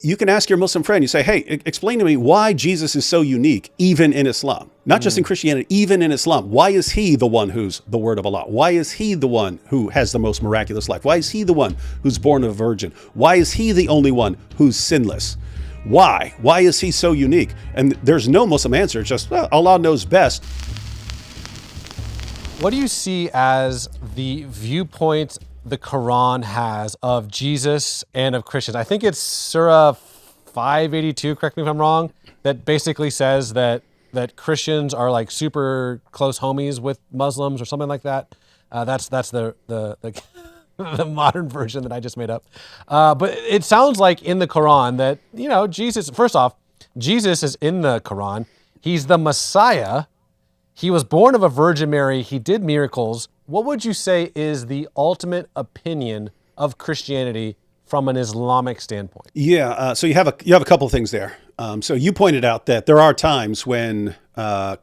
You can ask your Muslim friend, you say, hey, explain to me why Jesus is so unique, even in Islam, not just in Christianity, even in Islam. Why is he the one who's the word of Allah? Why is he the one who has the most miraculous life? Why is he the one who's born of a virgin? Why is he the only one who's sinless? Why? Why is he so unique? And there's no Muslim answer. It's just, well, Allah knows best. What do you see as the viewpoint the Quran has of Jesus and of Christians? I think it's Surah 582, correct me if I'm wrong, that basically says that Christians are like super close homies with Muslims or something like that. That's the the modern version that I just made up. But it sounds like in the Quran that, Jesus, first off, Jesus is in the Quran. He's the Messiah. He was born of a Virgin Mary. He did miracles. What would you say is the ultimate opinion of Christianity from an Islamic standpoint? Yeah, so you have a couple of things there. So you pointed out that there are times when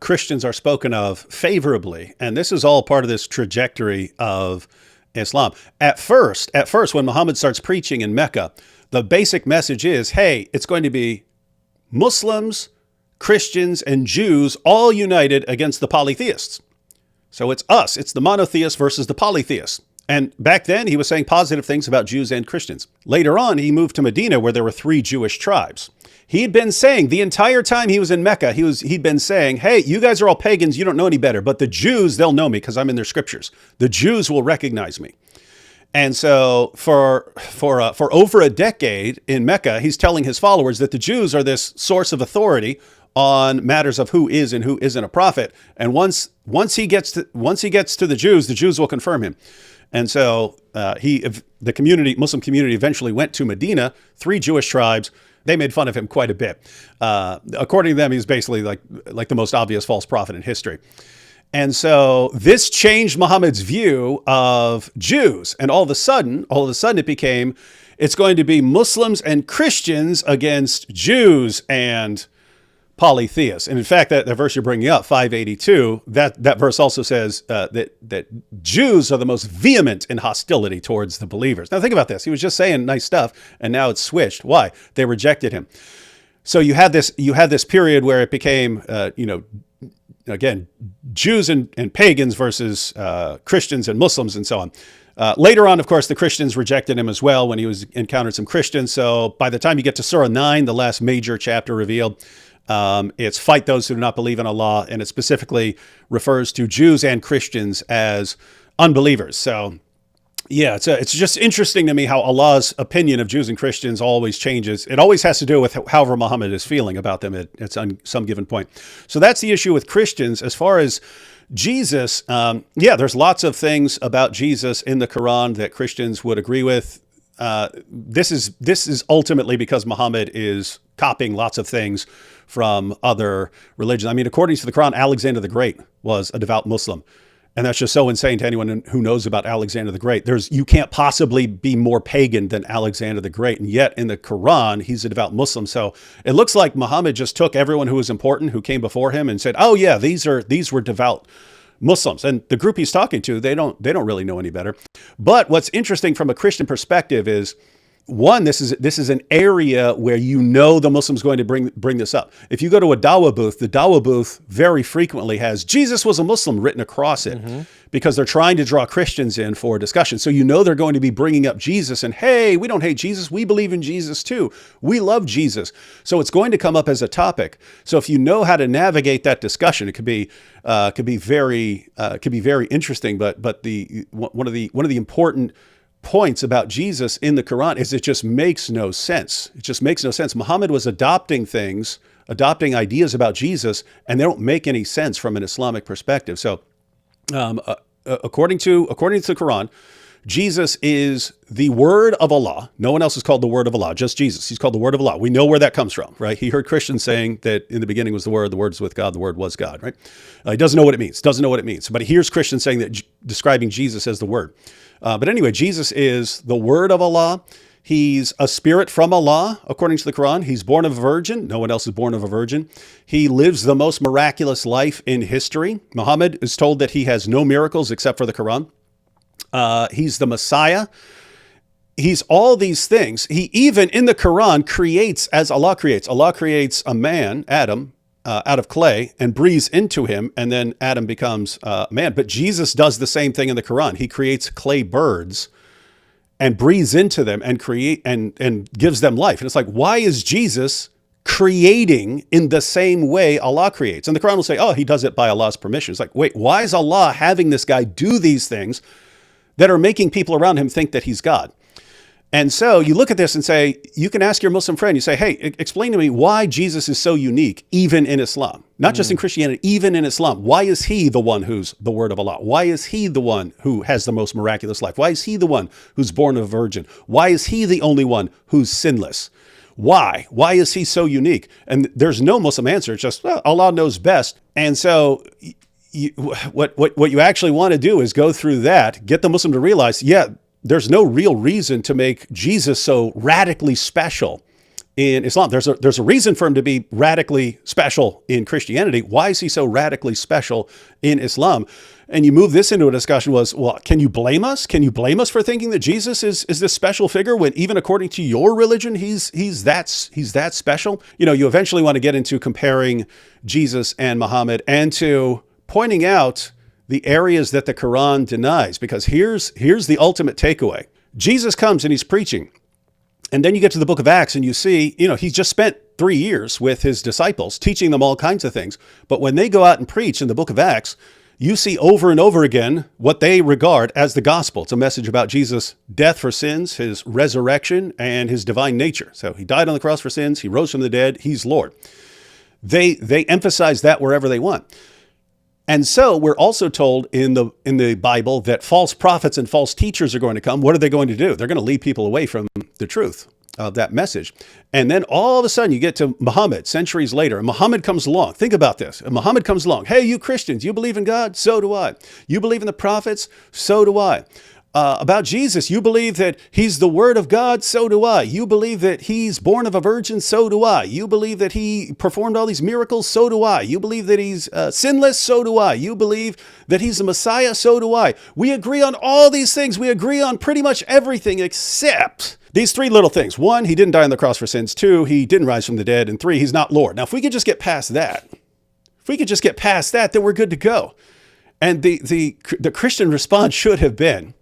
Christians are spoken of favorably, and this is all part of this trajectory of Islam. At first, when Muhammad starts preaching in Mecca, the basic message is, hey, it's going to be Muslims, Christians, and Jews all united against the polytheists. So it's us. It's the monotheists versus the polytheists. And back then, he was saying positive things about Jews and Christians. Later on, he moved to Medina, where there were 3 Jewish tribes. He'd been saying the entire time he was in Mecca, he'd been saying, hey, you guys are all pagans. You don't know any better. But the Jews, they'll know me because I'm in their scriptures. The Jews will recognize me. And so for over a decade in Mecca, he's telling his followers that the Jews are this source of authority on matters of who is and who isn't a prophet. And once he gets to the Jews will confirm him. And so the Muslim community eventually went to Medina, 3 Jewish tribes. They made fun of him quite a bit. According to them, he's basically like the most obvious false prophet in history. And so this changed Muhammad's view of Jews. And all of a sudden it became, it's going to be Muslims and Christians against Jews and polytheists. And in fact, that verse you're bringing up, 582, that verse also says that Jews are the most vehement in hostility towards the believers. Now think about this. He was just saying nice stuff, and now it's switched. Why? They rejected him. So you had this period where it became, again, Jews and pagans versus Christians and Muslims and so on. Later on, of course, the Christians rejected him as well when he encountered some Christians. So by the time you get to Surah 9, the last major chapter revealed, it's fight those who do not believe in Allah, and it specifically refers to Jews and Christians as unbelievers. So yeah, it's just interesting to me how Allah's opinion of Jews and Christians always changes. It always has to do with however Muhammad is feeling about them at some given point. So that's the issue with Christians. As far as Jesus, there's lots of things about Jesus in the Quran that Christians would agree with. This is ultimately because Muhammad is copying lots of things from other religions. I mean, according to the Quran, Alexander the Great was a devout Muslim. And that's just so insane to anyone who knows about Alexander the Great. You can't possibly be more pagan than Alexander the Great. And yet in the Quran, he's a devout Muslim. So it looks like Muhammad just took everyone who was important, who came before him, and said, oh yeah, these were devout Muslims. And the group he's talking to, they don't really know any better. But what's interesting from a Christian perspective is, one, this is an area where the Muslim's going to bring this up. If you go to a dawah booth, the dawah booth very frequently has Jesus was a Muslim written across it, because they're trying to draw Christians in for discussion. So they're going to be bringing up Jesus and, hey, we don't hate Jesus. We believe in Jesus too. We love Jesus. So it's going to come up as a topic. So if you know how to navigate that discussion, it could be very interesting. But one of the important points about Jesus in the Quran is it just makes no sense. It just makes no sense. Muhammad was adopting ideas about Jesus, and they don't make any sense from an Islamic perspective. So according to the Quran, Jesus is the word of Allah. No one else is called the word of Allah, just Jesus. He's called the word of Allah. We know where that comes from, right? He heard Christians saying that in the beginning was the word is with God, the word was God, right? He doesn't know what it means, but he hears Christians saying that, describing Jesus as the word. But anyway, Jesus is the word of Allah. He's a spirit from Allah, according to the Quran. He's born of a virgin. No one else is born of a virgin. He lives the most miraculous life in history. Muhammad is told that he has no miracles except for the Quran. He's the Messiah. He's all these things. He even in the Quran creates as Allah creates. Allah creates a man, Adam, out of clay and breathes into him, and then Adam becomes man. But Jesus does the same thing in the Quran. He creates clay birds and breathes into them and create and gives them life. And it's like, why is Jesus creating in the same way Allah creates? And the Quran will say, oh, he does it by Allah's permission. It's like, wait, why is Allah having this guy do these things that are making people around him think that he's God? And so you look at this and say, you can ask your Muslim friend, you say, hey, explain to me why Jesus is so unique, even in Islam, not just in Christianity, even in Islam. Why is he the one who's the word of Allah? Why is he the one who has the most miraculous life? Why is he the one who's born of a virgin? Why is he the only one who's sinless? Why? Why is he so unique? And there's no Muslim answer. It's just, well, Allah knows best. And so what you actually want to do is go through that, get the Muslim to realize, yeah, there's no real reason to make Jesus so radically special in Islam. There's a reason for him to be radically special in Christianity. Why is he so radically special in Islam? And you move this into a discussion was, well, can you blame us? Can you blame us for thinking that Jesus is this special figure when even according to your religion, he's that special? You know, you eventually want to get into comparing Jesus and Muhammad and to pointing out the areas that the Quran denies, because here's the ultimate takeaway. Jesus comes and he's preaching. And then you get to the book of Acts and you see, you know, he's just spent 3 years with his disciples, teaching them all kinds of things. But when they go out and preach in the book of Acts, you see over and over again what they regard as the gospel. It's a message about Jesus' death for sins, his resurrection, and his divine nature. So he died on the cross for sins. He rose from the dead. He's Lord. They emphasize that wherever they want. And so we're also told in the Bible that false prophets and false teachers are going to come. What are they going to do? They're going to lead people away from the truth of that message. And then all of a sudden you get to Muhammad centuries later, and Muhammad comes along. Think about this. And Muhammad comes along. Hey, you Christians, you believe in God? So do I. You believe in the prophets? So do I. About Jesus, you believe that he's the word of God? So do I. You believe that he's born of a virgin? So do I. You believe that he performed all these miracles? So do I. You believe that he's sinless? So do I. You believe that he's the Messiah? So do I. We agree on all these things. We agree on pretty much everything except these three little things. 1, he didn't die on the cross for sins. 2, he didn't rise from the dead. And 3, he's not Lord. Now, if we could just get past that, then we're good to go. And the Christian response should have been,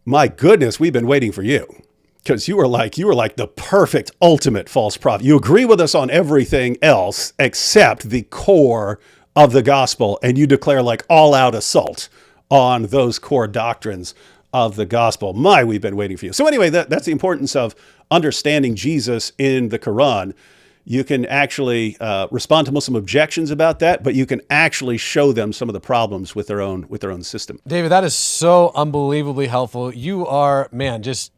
my goodness, we've been waiting for you, because you were like the perfect ultimate false prophet. You agree with us on everything else except the core of the gospel, and you declare like all out assault on those core doctrines of the gospel. We've been waiting for you. So anyway, that's the importance of understanding Jesus in the Quran. You can actually respond to Muslim objections about that, but you can actually show them some of the problems with their own system. David, that is so unbelievably helpful. You are, man, just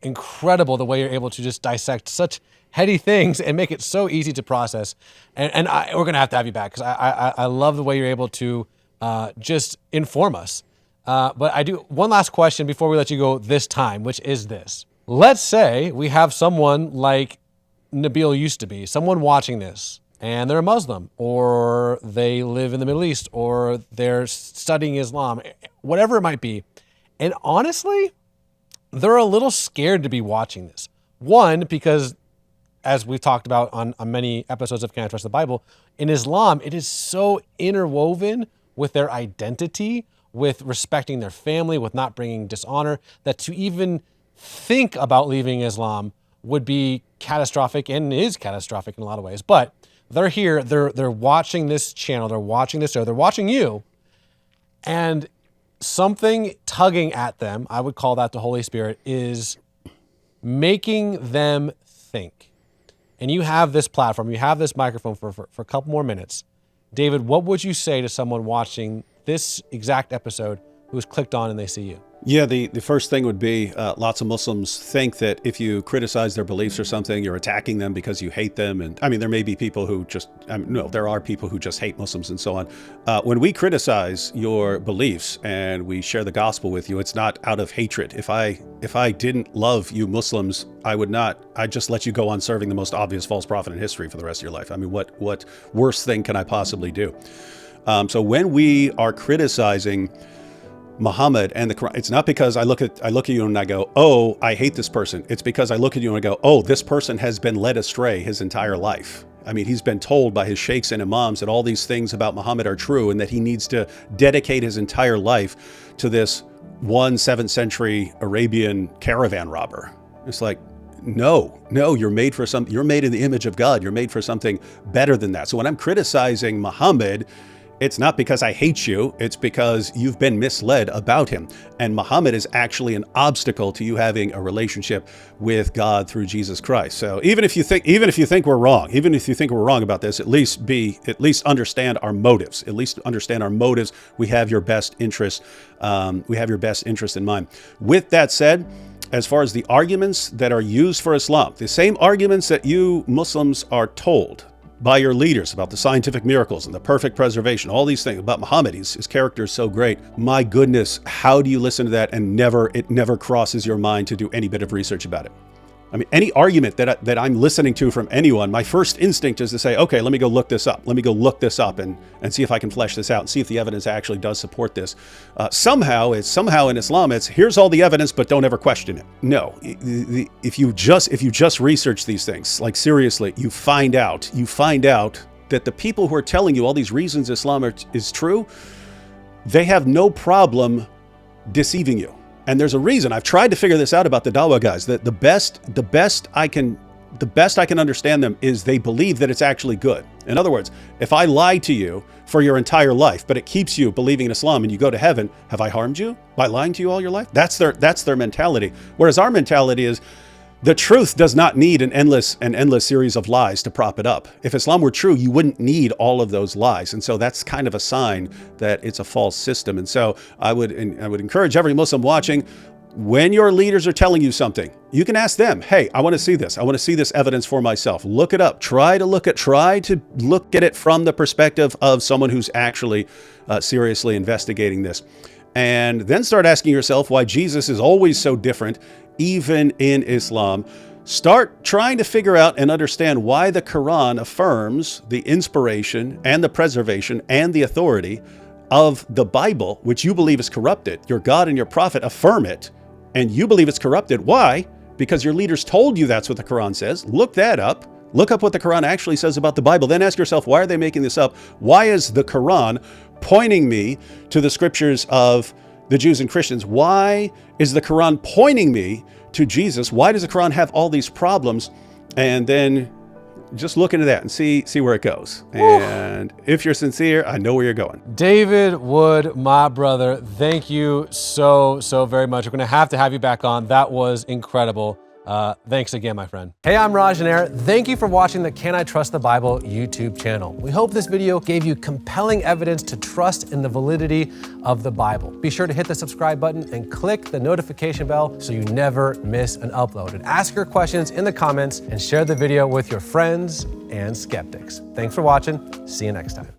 incredible the way you're able to just dissect such heady things and make it so easy to process. And we're going to have you back, because I love the way you're able to just inform us. But I do one last question before we let you go this time, which is this. Let's say we have someone like Nabil used to be, someone watching this, and they're a Muslim, or they live in the Middle East, or they're studying Islam, whatever it might be. And honestly, they're a little scared to be watching this. One, because as we've talked about on many episodes of Can I Trust the Bible, in Islam, it is so interwoven with their identity, with respecting their family, with not bringing dishonor, that to even think about leaving Islam would be catastrophic, and is catastrophic in a lot of ways. But they're here, they're watching this channel, they're watching this show, they're watching you, and something tugging at them, I would call that the Holy Spirit, is making them think. And you have this platform, you have this microphone for a couple more minutes. David, what would you say to someone watching this exact episode who's clicked on and they see you? Yeah, the first thing would be lots of Muslims think that if you criticize their beliefs or something, you're attacking them because you hate them. And I mean, there may be people who just, no, there are people who just hate Muslims and so on. When we criticize your beliefs and we share the gospel with you, it's not out of hatred. If I didn't love you Muslims, I'd just let you go on serving the most obvious false prophet in history for the rest of your life. I mean, what worse thing can I possibly do? So when we are criticizing Muhammad and the Quran, it's not because I look at you and I go, oh, I hate this person. It's because I look at you and I go, oh, this person has been led astray his entire life. I mean, he's been told by his sheikhs and imams that all these things about Muhammad are true and that he needs to dedicate his entire life to this 7th century Arabian caravan robber. It's like, no, you're made for something. You're made in the image of God. You're made for something better than that. So when I'm criticizing Muhammad, it's not because I hate you, it's because you've been misled about him. And Muhammad is actually an obstacle to you having a relationship with God through Jesus Christ. So even if you think we're wrong about this, at least understand our motives. At least understand our motives. We have your best interest. We have your best interest in mind. With that said, as far as the arguments that are used for Islam, the same arguments that you Muslims are told by your leaders about the scientific miracles and the perfect preservation, all these things about Muhammad, his character is so great. My goodness, how do you listen to that and it never crosses your mind to do any bit of research about it? I mean, any argument that I'm listening to from anyone, my first instinct is to say, okay, let me go look this up. Let me go look this up and see if I can flesh this out and see if the evidence actually does support this. Somehow in Islam, it's here's all the evidence, but don't ever question it. No, if you just research these things, like seriously, you find out that the people who are telling you all these reasons Islam is true, they have no problem deceiving you. And there's a reason. I've tried to figure this out about the Dawah guys, that the best I can understand them is they believe that it's actually good. In other words, if I lie to you for your entire life, but it keeps you believing in Islam and you go to heaven, have I harmed you by lying to you all your life? That's their mentality. Whereas our mentality is the truth does not need an endless series of lies to prop it up. If Islam were true, you wouldn't need all of those lies. And so that's kind of a sign that it's a false system. And so I would encourage every Muslim watching, when your leaders are telling you something, you can ask them, hey, I want to see this. I want to see this evidence for myself. Look it up. Try to look at it from the perspective of someone who's actually seriously investigating this. And then start asking yourself why Jesus is always so different, even in Islam. Start trying to figure out and understand why the Quran affirms the inspiration and the preservation and the authority of the Bible, which you believe is corrupted. Your God and your prophet affirm it, and you believe it's corrupted. Why? Because your leaders told you that's what the Quran says. Look that up. Look up what the Quran actually says about the Bible. Then ask yourself, why are they making this up? Why is the Quran pointing me to the scriptures of the Jews and Christians? Why is the Quran pointing me to Jesus? Why does the Quran have all these problems? And then just look into that and see where it goes. And if you're sincere, I know where you're going. David Wood, my brother, thank you so very much. We're going to have you back on. That was incredible. Thanks again, my friend. Hey, I'm Raj Nair. Thank you for watching the Can I Trust the Bible YouTube channel. We hope this video gave you compelling evidence to trust in the validity of the Bible. Be sure to hit the subscribe button and click the notification bell so you never miss an upload. And ask your questions in the comments and share the video with your friends and skeptics. Thanks for watching. See you next time.